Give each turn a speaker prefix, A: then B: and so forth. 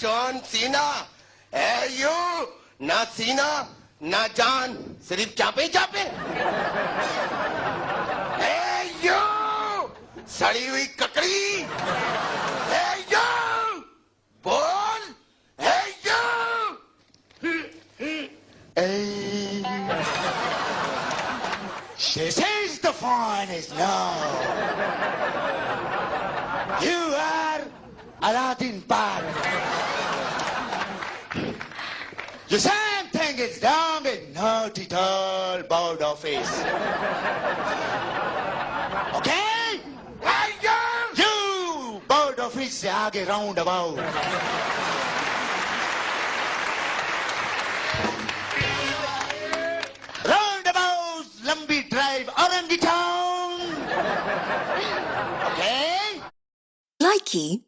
A: John Cena है you ना सीना ना जान सिर्फ चापे चापे है यू सड़ी हुई ककड़ी है यू बोल है you
B: This is the finest now. You are Aladdin Park. The same thing is wrong in not at all board office. Okay?
A: है यू
B: You board office से आगे roundabout. Roundabout, लंबी drive, Orange Town. Okay?
C: Likey